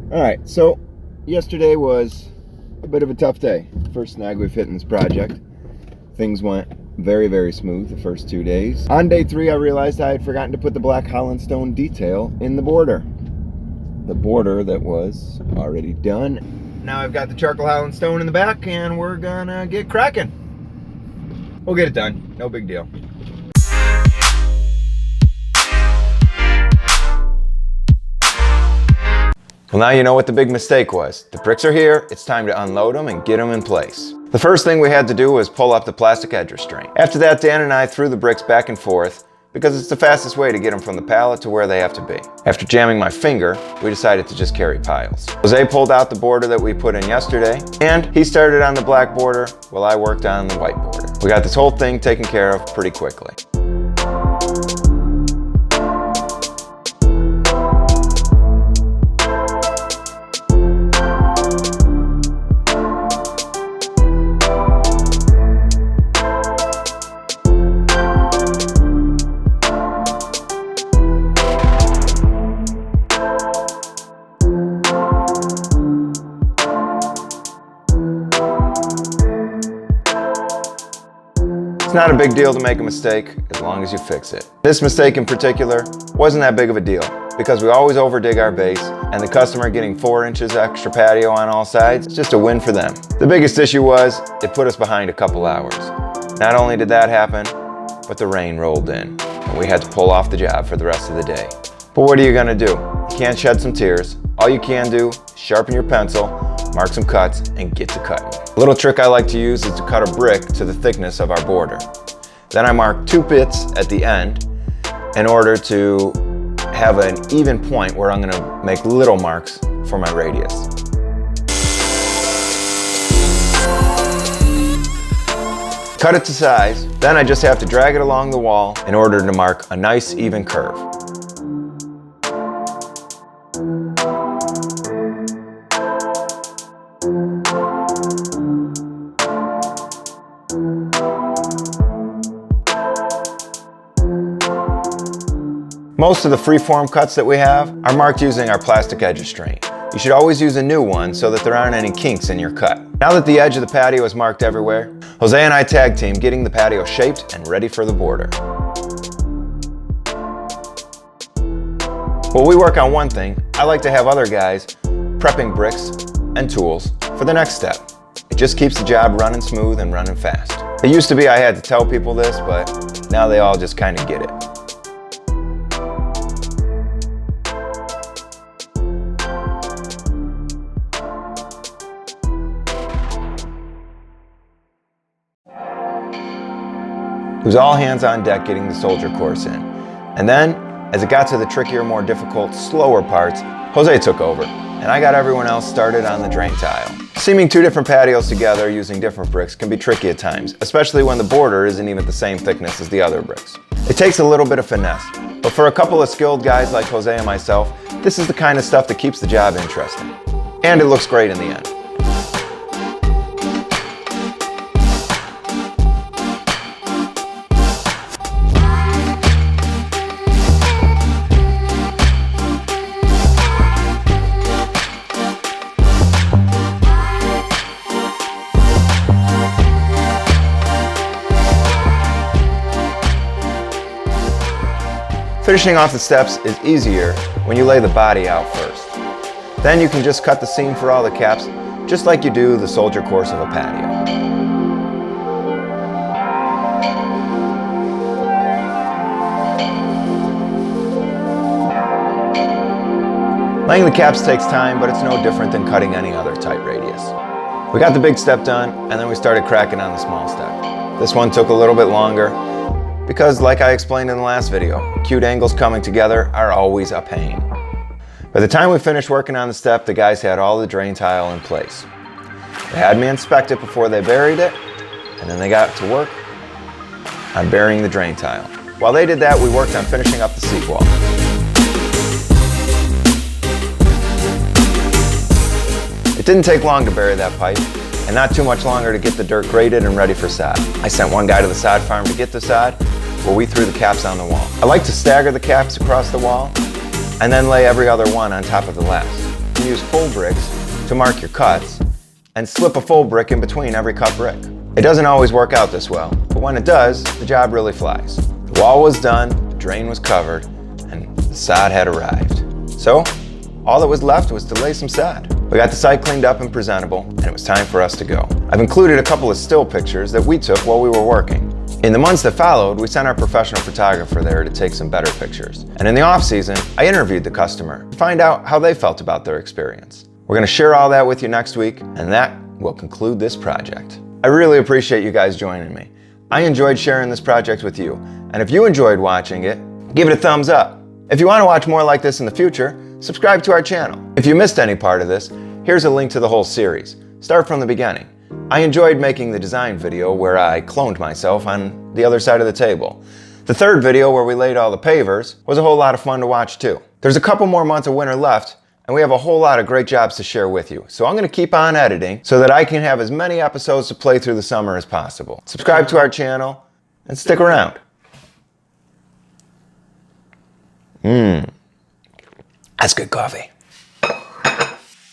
Alright, so yesterday was a bit of a tough day. First snag we've hit in this project. Things went very, very smooth the first 2 days. On day 3, I realized I had forgotten to put the black Holland stone detail in the border. The border that was already done. Now I've got the charcoal Holland stone in the back and we're gonna get cracking. We'll get it done, no big deal. Well, now you know what the big mistake was. The bricks are here, it's time to unload them and get them in place. The first thing we had to do was pull up the plastic edge restraint. After that, Dan and I threw the bricks back and forth because it's the fastest way to get them from the pallet to where they have to be. After jamming my finger, we decided to just carry piles. Jose pulled out the border that we put in yesterday, and he started on the black border while I worked on the white border. We got this whole thing taken care of pretty quickly. It's not a big deal to make a mistake as long as you fix it. This mistake in particular wasn't that big of a deal because we always overdig our base, and the customer getting 4 inches extra patio on all sides is just a win for them. The biggest issue was it put us behind a couple hours. Not only did that happen, but the rain rolled in and we had to pull off the job for the rest of the day. But what are you gonna do? You can't shed some tears. All you can do is sharpen your pencil, mark some cuts, and get to cutting. A little trick I like to use is to cut a brick to the thickness of our border. Then I mark 2 bits at the end in order to have an even point where I'm gonna make little marks for my radius. Cut it to size, then I just have to drag it along the wall in order to mark a nice even curve. Most of the freeform cuts that we have are marked using our plastic edge restraint. You should always use a new one so that there aren't any kinks in your cut. Now that the edge of the patio is marked everywhere, Jose and I tag team getting the patio shaped and ready for the border. While we work on one thing, I like to have other guys prepping bricks and tools for the next step. It just keeps the job running smooth and running fast. It used to be I had to tell people this, but now they all just kind of get it. It was all hands on deck getting the soldier course in. And then, as it got to the trickier, more difficult, slower parts, Jose took over, and I got everyone else started on the drain tile. Seaming 2 different patios together using different bricks can be tricky at times, especially when the border isn't even the same thickness as the other bricks. It takes a little bit of finesse, but for a couple of skilled guys like Jose and myself, this is the kind of stuff that keeps the job interesting. And it looks great in the end. Finishing off the steps is easier when you lay the body out first. Then you can just cut the seam for all the caps, just like you do the soldier course of a patio. Laying the caps takes time, but it's no different than cutting any other tight radius. We got the big step done, and then we started cracking on the small step. This one took a little bit longer, because like I explained in the last video, acute angles coming together are always a pain. By the time we finished working on the step, the guys had all the drain tile in place. They had me inspect it before they buried it, and then they got to work on burying the drain tile. While they did that, we worked on finishing up the seat wall. It didn't take long to bury that pipe, and not too much longer to get the dirt graded and ready for sod. I sent one guy to the sod farm to get the sod, while we threw the caps on the wall. I like to stagger the caps across the wall, and then lay every other one on top of the last. can use full bricks to mark your cuts and slip a full brick in between every cut brick. It doesn't always work out this well, but when it does, the job really flies. The wall was done, the drain was covered, and the sod had arrived. So, all that was left was to lay some sod. We got the site cleaned up and presentable, and it was time for us to go. I've included a couple of still pictures that we took while we were working. In the months that followed, we sent our professional photographer there to take some better pictures. And in the off-season, I interviewed the customer to find out how they felt about their experience. We're gonna share all that with you next week, and that will conclude this project. I really appreciate you guys joining me. I enjoyed sharing this project with you, and if you enjoyed watching it, give it a thumbs up. If you want to watch more like this in the future, subscribe to our channel. If you missed any part of this, here's a link to the whole series. Start from the beginning. I enjoyed making the design video where I cloned myself on the other side of the table. The third video where we laid all the pavers was a whole lot of fun to watch too. There's a couple more months of winter left, and we have a whole lot of great jobs to share with you. So I'm gonna keep on editing so that I can have as many episodes to play through the summer as possible. Subscribe to our channel and stick around. That's good coffee.